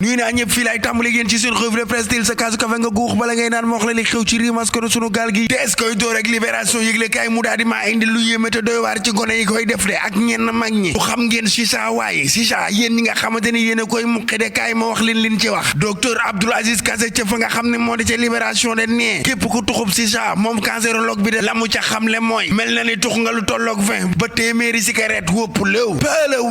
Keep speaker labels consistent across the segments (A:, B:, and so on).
A: nuy naa ñëpp fii laay tàmbali yéen ci seen revue de presse til sa kaasu kafe nga guux bala ngay naan ma wax la li xew ci rimas ko sunu gaal gi tees koy door ak libération yëgle kaay mu daal di maa indi lu yéeme te doy waar ci gone yi koy def de ak ñenn mag ñi bu xam ngeen chicha waaye chicha yéen ñi nga xamante ni yéen a koy muqi de kaay ma wax leen ci wax docteur Abdoul Aziz Kassé ca fa nga xam ne moo di ca libération de nee képp ku tuxub chicha moom cancérologue bi de la mu ca xamle mooy mel na ni tux nga lu tolloog 20 ba téeméeri cigarette wópp léew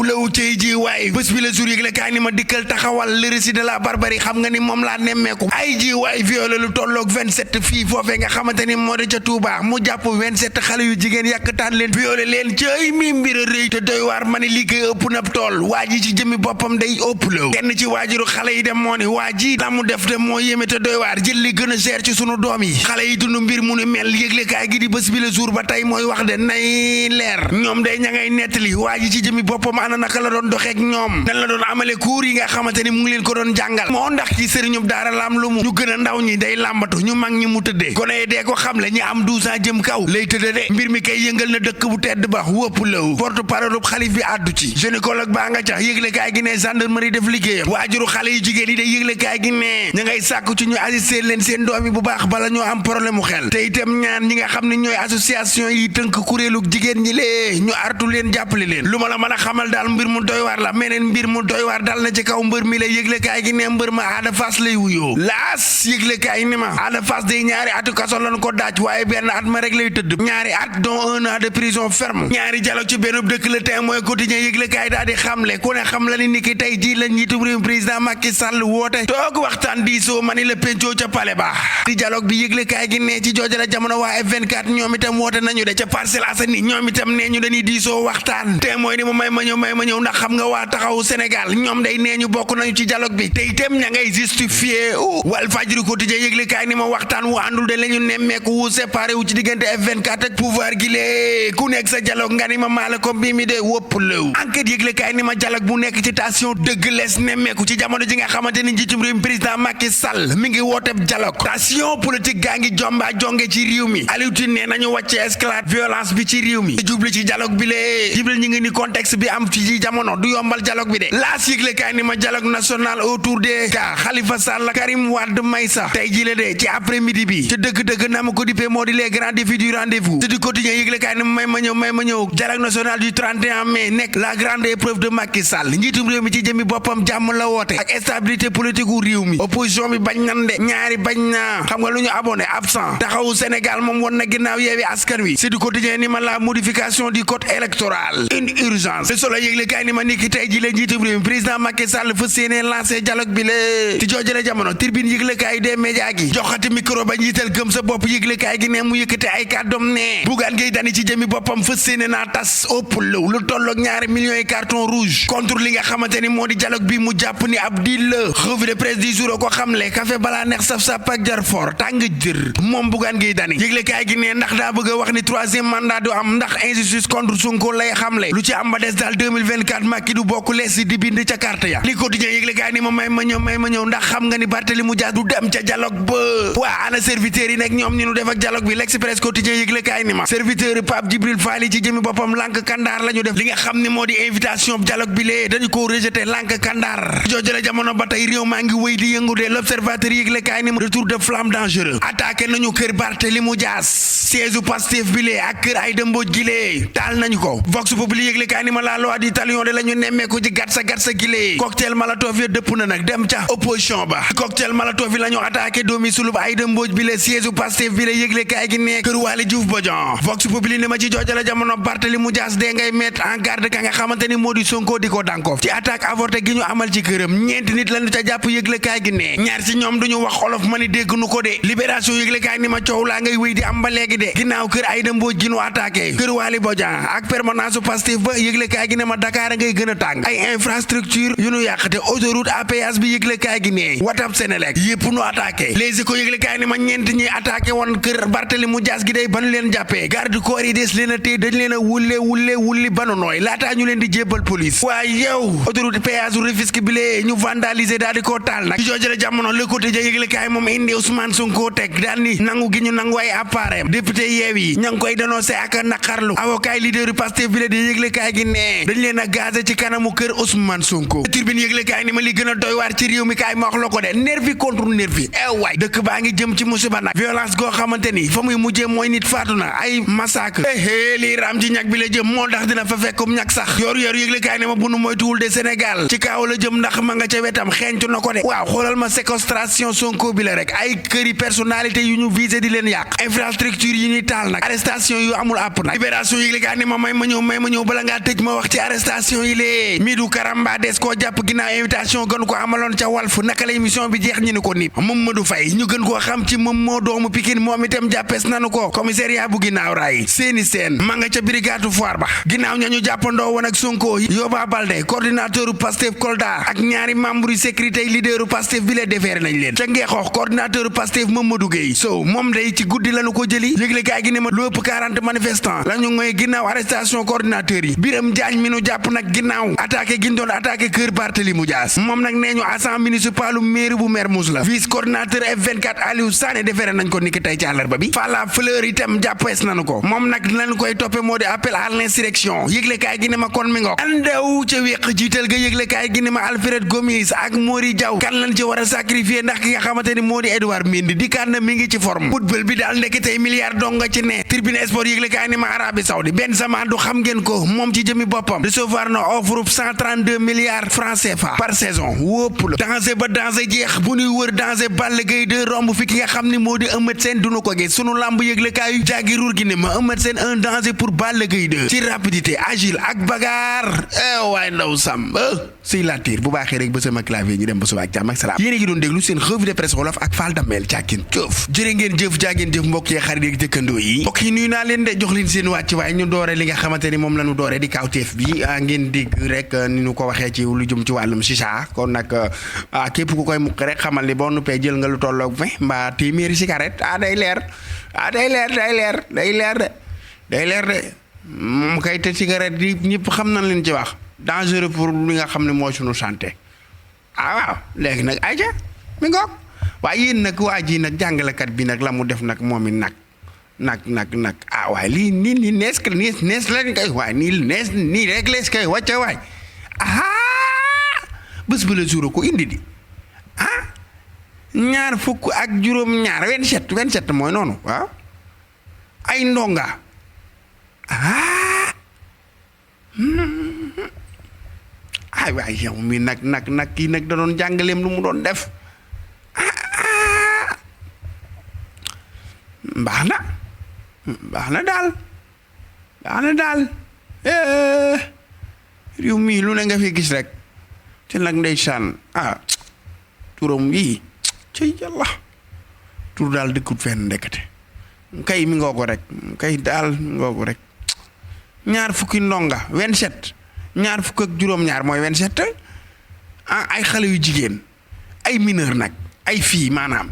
A: léew cay ji waaye bés bi la jour yëgle kaay ni ma dikkal taxawal récit de la barbarie xam nga ni moom laa nemmeeku ay ji waay violé lu tolloog 27 fii foofee nga xamante ni moo di ca Touba mu jàpp 27 xale yu jigéen yàkkataan leen violé leen cay mi mbir a rëy te doy waar ma ni lii koy ëpp na tool waa ji ci jëmmi boppam day ëpp law kenn ci waajuru xale yi dem moo ni waa ji la mu def de moo yéeme te doy waar jël li gën a cher ci sunu doom yi xale yi dund mbir mu ni mel yëglekaay gi di bés bi le jour ba tey mooy wax de nay leer ñoom day ña ngay nettali waa ji ci jëmmi boppam ana naka la doon doxeek ñoom dañ la doon amale cours yi nga xamante ni mu ngi leen ko doon jàngal moo ndax ci sëriñub daara lam lu mu ñu gën a ndaw ñi day làmbatu ñu mag ñi mu tëddee gone yi dee ko xam le ñi am 12 ans jëm kaw lay tëdde de mbir mi kay yëngal na dëkk bu tedd ba wëpp law porte parole xalif bi àddu ci gynécologue baa nga ca yëgle kaay gi ne gendarmerie def liggéeyam waajuru xale yu jigéen yi de yëgle kaay gi ne ña ngay sàkku ci ñu assister leen seen doom yi bu baax bala ñoo am problème mu xel te itam ñaan ñi nga xam ne ñooy association yi tënk kuréelu jigéen ñi lee ñu artu leen jàppale leen lu ma la mën a xamal daal mbir mu doy waar la meneen mbir mu doy waar dal na ci kaw mbër mi la yëgle kaay gi ne mbër ma Ada Fass lay wuyoo laas yëgle kaay ni ma Ada Fass day ñaari atu kaso lañ ko daaj waaye benn at ma rek lay tëdd ñaari at dont 1 an de prison ferme ñaari dialogue ci benn dëkk Le Témoin quotidien yëgle kaay daal di xamle ku ne xam la ni niki tey jii la njiitu réew président Macky Sall woote toog waxtaan diisoo ma ni la pencoo ca pale ba di dialogue bi yëgle kaay gi ne ci jooja la jamono waa F24 ñoom itam woote nañu de ca Parcelles Assainies ñoom itam nee ñu dañuy diisoo waxtaan Témoin ni mu may ma ñëw ndax xam nga waa taxawu Sénégal ñoom day nee ñu bokk nañu ci dialogue bi te itam ña ngay justifié Walf Fadjri quotidien yëgle kaay ni ma waxtaan wu àndul de la ñu nemmeeku wu séparé wu ci diggante F24 ak pouvoir gi lee ku nekk sa dialogue nga ni ma maala ko bii mi de wópp lëw enquête yëgle kaay ni ma dialogue bu nekk ci tension dëgg lees nemmeeku ci jamono ji nga xamante ni njiitum réew président Macky Sall mi ngi wooteb dialogue tension politique gaa ngi jomba jonge ci réew mi Aliou Tine ne nañu wàcce escalade violence bi ci réew mi jubli ci dialogue bi lee jibril ñi ngi ni contexte bi am ci jamono du yombal dialogue bi de laas yëgle kaay ni ma dialogue national autour des cas Khalifa Sall Karim Wade Maïssa tey jii la de ci après midi bi ci dëgg-dëgg na ma ko dippee moo di les grands défis du rendez-vous te du quotidien yëgle kaay ni may ma ñëw dialogue national du 31 mai nekk la grande épreuve de Macky Sall njiitum réew mi ci jëmi boppam jàmm la woote ak stabilité politique u réew mi opposition bi bañ nan de ñaari bañ na xam nga lu ñu abonné absent taxawu Sénégal moom won na ginnaaw yeewi askan wi c'est du quotidien ni ma la modification du code électoral une urgence le Soleil yëgle kaay ni ma niki tey ji la njiitum réew mi président Macky Sall fa séenee lancé dialogue bi la ci joojale jamono Tribune yëgle kaay des médias gi joxati micro ba njiital gëm sa bopp yëgle kaay gi ne mu yëkkate ay kàddoom ne Bougane Gueye Dany ci jëmi boppam fa séenee naa tas ëpp lëw lu tolloog ñaari millions yi carton rouge contre li nga xamante ni moo di dialogue bi mu jàpp ni ab deal la revue de presse du jour ko xamle café balaa neex saf-sap ak jar fort tàng jër moom Bougane Gueye Dany yëgle kaay gi ne ndax daa bëgg a wax ni troisième mandat du am ndax injustice contre Sonko lay xamle lu ci am ba des daal 2024 Macky du bokk lees di bind ca carte ya li quotidien yëgle kaay ni ma may ma ñëw ndax xam nga ni Barthélémy Dias du dem ca dialogue ba waa ana serviteurs yi nag ñoom ñu nu def ak dialogue bi l'Express quotidien yëgle kaay ni ma serviteur Pape Djibril Fall yi ci jëmi boppam lànk kandaar la ñu def li nga xam ni moo di invitation dialogue bi lee dañu ko rejeté lànk kandaar joojale jamono ba tey réew maa ngi wéy di yëngu de l'Observateur yëgle kaay ni ma retour de flamme dangereux attaqué nañu kër Barthélémy Dias siège u Pastef bi lee ak kër Aïda Mbodj gi lee taal nañu ko Vox Populi yëgle kaay ni ma la loi du talion de la ñu nemmeeku ci gatsa gi lee cocktail Molotov yi dëpp na nag dem ca opposition ba cocktail Molotov yi la ñu attaqué doomi sulub Aïda Mbodj bi lee siège u Pastef bi lee yëgle kaay gi ne kër Waly Diouf Bodian Vox Populi ne ma ci joojale jamono Barthélémy Dias dee ngay mettre en garde ka nga xamante ni moo di Sonko di ko dànkoof ci attaque avorté gi ñu amal ci këram ñeenti nit lañu ca jàpp yëgle kaay gi ne ñaar ci ñoom duñu wax olof ma ni dégg nu ko de libération yëgle kaay ni ma coow laa ngay wéy di am ba léegi de ginnaaw kër Aïda Mbodj gi ñu attaqué kër Waly Bodian ak permanence u Pastef ba yëgle kaay gi ne ma Dakar ngay gën a tàng ay infrastructure yu ñu yàq te autoroute à péage bi yëgle kaay gi ne Watab Sénélec yépp nu attaqué les échos yëgle kaay ni ma ñeent ñi attaqué woon kër Barthélémy Dias gi day ban leen jàppee garde corps yi des leen a téye dañ leen a wulli banu nooy laataa ñu leen di jébbal police waaye yow autoroute péage u Rufisque bi lee ñu vandaliser daal di koo taal nag ci joojale jamono Le Quotidien yëgle kaay moom indi Ousmane Sonko teg daal ni nangu gi ñu nangu ay appareil député Yewwi ña ngi koy dénoncé ak naqarlu avocat leader Pastef bi la di yëgle kaay gi ne dañ leen a gazé ci kanamu kër Ousmane Sonko Tribune yëgle kaay ni ma li gën a doy waar ci réew mi kaay ma wax la ko de nervi contre nervi waay dëkk baa ngi jëm ci musiba nag violence goo xamante ni fa muy mujjee mooy nit faatu na ay massacre lii raam ci ñag bi la jëm moo ndax dina fa fekkum ñag sax yor yëgle kaay ne ma bunu moytuwul de Sénégal ci kaaw la jëm ndax ma nga ca wetam xeeñtu na ko de waaw xoolal ma séquestration Sonko bi la rek ay këri personnalité yu ñu visé di leen yàq infrastructure yi ñuy taal nag arrestation yu amul àpp nag libération yëgle kaay ne ma may ma ñëw bala ngaa tëj ma wax ci arrestation yi lée Midou Karamba des koo jàpp ginnaaw invitation gën ko amaloon ca Walf naka la émission bi jeex ñu ni ko nit Mamadou Faye ñu gën koo xam ci moom moo doomu Pikine moom itam jàppees nanu ko commissariat bu ginnaaw raay seeni seen ma nga ca brigade foire ba ginnaaw ñañu jàppandoo woon ak Sonko Yoba Baldé coordinateur Pastef Kolda ak ñaari membre yu sécurité leaderu Pastef bi lee defeere nañ leen ca Ngeexoox coordinateur Pastef Mamadou Gueye Sow moom day ci guddi lañu ko jëli yëgle kaay gi ne ma lu ëpp 40 manifestants la ñu ngoy ginnaaw arrestation coordinateur yi Biram Diagne mi nu jàpp nag ginnaaw attaqué gi ñu doon attaqué kër Barthélémy Dias moom nag nee ñu agent municipal mairie bu Mermoz la vice coordinateur F24 Aliou Sané defeere nañ ko niki tey ci àllarba bi Falla Fleur itam jàppees nañu ko moom nag lañu koy toppe moo di appel à l'insurrection yëgle kaay gi ne ma kon mi ngoog andew ca wéq jiital ga yëgle kaay gi ne ma Alfred Gomis ak Mori Diaw kan lañ ci war a sacrifier ndax ki nga xamante ni moo di Edouard Mendy di kan na mi ngi ci forme football bi daal ndekki tey milliard dong nga ci ne Tribune Sport yëgle kaay ne ma Arabie Saoudi Benzema du xam ngeen ko moom ci jëmi boppam recevoir na offre 132 milliards francs CFA par saison wópp la danger ba danger jeex bu ñuy wër danger Balla Gaye 2 romb fi ki nga xam ni moo di Eumeu Sène duñu ko gis sunu lamb yëgle kaay jaggi ruur gi ne ma Eumeu Sène un danger pour Balla Gaye 2 ci rapidité agile ak bagarre waaye ndaw sàmb si la tiir bu baaxee rek ba sama clavier ñu dem ba suba ak jàmm ak salaam yéen a ngi doon déglu seen revue de presse wolof ak Fall Damel càkkin jëf jërë ngeen jëf jaageen jëf mbokk yi xarit yi dëkkandoo yi mbokk yi nuyu naa leen de jox leen seen wàcc waaye ñu doore li nga xamante ni moom la ñu doore di kawteef bi ngeen dégg rek ni ñu ko waxee ci lu jëm ci wàllum chicha kon nag képp ku koy mukk rek xamal ni boo nuppee jël nga lu tolloog 20 mbaa téeméeri cigarette day leer de moom kay te cigarette yi ñëpp xam nañ leen ci wax dangereux pour li nga xam ne mooy suñu santé waaw léegi nag ayca mi ngoog waaye yéen nag waa ji nag jàngalekat bi nag la mu def nag moom it nag waaye lii nii nees leen koy waaye nii rek lees koy wàcca waay bés ba la suura ko indi di 27 mooy noonu waaw ay ndonga ay waay yow mi nag kii nag da doon jàngaleem lu mu doon def baax na daal réew mii lu ne nga fi gis rek te nag ndeysaan turam yii ci yàlla tur daal dëkkut fenn ndekete kay mi ngoo ko rek kay daal mi ngoo ko rek 20 ndonga 27 fukk ak juróom-ñaar mooy 27 ay xale yu jigéen ay mineur nag ay fii maanaam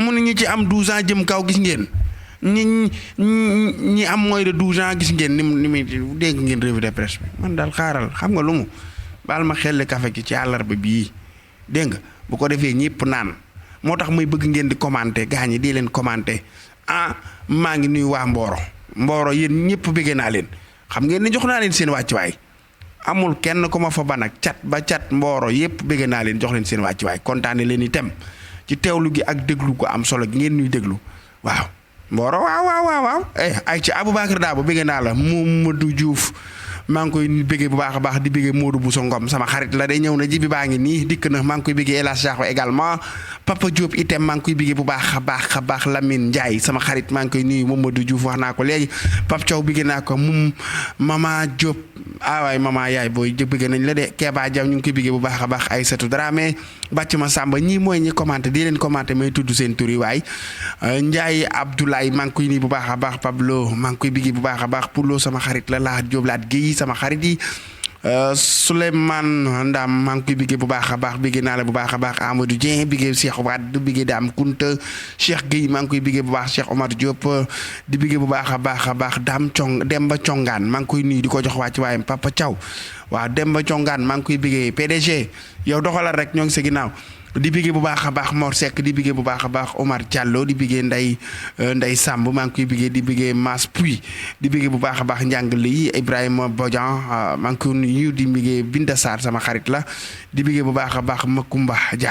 A: mu ne ñi ci am 12 ans jëm kaw gis ngeen ñi am moins de 12 ans gis ngeen ni muy dégg ngeen revue de presse bi man daal xaaral xam nga lu mu baal ma xelli café gi ci àllarba bii dégg nga bu ko defee ñëpp naan moo tax muy bëgg ngeen di commenter gaañ yi di leen commenter maa ngi nuyu waa Mboro yéen ñëpp bëggee naa leen xam ngeen ni jox naa leen seen wàccuwaay amul kenn ku ma fa ban ak cat ba cat Mboro yëpp bëggee naa leen jox leen seen wàccuwaay kontaane leen itam ci teewlu gi ak déglu ko am solo gi ngeen ñuy déglu waaw Mboro waaw ay ci Aboubacar Dabo bëggee naa la Mamadou Diouf maa ngi koy bëggee bu baax a baax di bëggee Modou Bousso Ngom sama xarit la day ñëw na ji bi baa ngi nii dikk na maa ngi koy bëggee El Hadj Sakho également Papa Diop itam maa ngi koy bëggee bu baax a baax Lamine Ndiaye sama xarit maa ngi koy nuyu Mamadou Diouf wax naa ko léegi Pape Thiaw bëggee naa ko Mama Diop waay Mama yaay booy bëggee nañ la de Keba Diaw ñu ngi koy bëggee bu baax a baax Aïssatou Dramé bàcc ma Samba ñii mooy ñi commenté di leen commenté may tudd seen tur yi waay Ndiaye Abdoulaye maa ngi koy nuyu bu baax a baax Pablo maa ngi koy bëggee bu baax a baax Poulo sama xarit la Laat Diop Laat Guèye sama xarit yi Souleymane Ndam maa ngi koy biggee bu baax a baax biggee naa la bu baax a baax Amadou Dieng biggee Cheikh Wade biggee Dame Kunta Cheikh Guèye maa ngi koy biggee bu baax Cheikh Omar Diop di biggee bu baax a baax Demba Congaan maa ngi koy nuyu di ko jox wàcc waayam Papa Thiaw waaw Demba Congaan maa ngi koy biggee PDG yow doxalal rek ñoo ngi sa ginnaaw di bigee bu baax a baax Mor Seck di bigee bu baax a baax Omar Diallo di bigee Ndey Samb maa ngi koy bigee di bigee Mass Puy di bigee bu baax a baax njàngale yi Ibrahima Bodian maa ngi koy nuyu di bigee Binda Sarr sama xarit la di bigee bu baax a baax Makumba Dia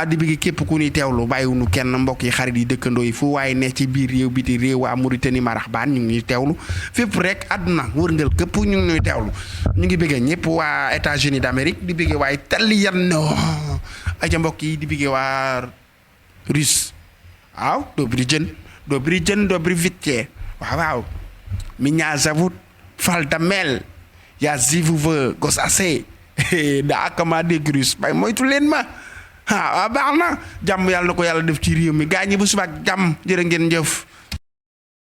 A: di bigee képp ku ñuy teewlu bàyyiwunu kenn mbokk yi xarit yi dëkkandoo yi fu waaye ne ci biir réew biti réew waa Mauritanie marax baan ñu ngi ñuy teewlu fépp rek àdduna wërngal képp ñu ngi ñuy teewlu ñu ngi bigee ñëpp waa États-Unis d'Amérique di bigee waa Italiano aja mbokk yi di bigee waa Russe waaw dobry jën dobry wicie waaw minya zawut falta mel ya zivuve gosase da akama dégg Russe bay moytu leen ma waaw baax na jàmm yàlla na ko yàlla def ci réew mi gaañi bu subaak jàmm jërë ngeen jëf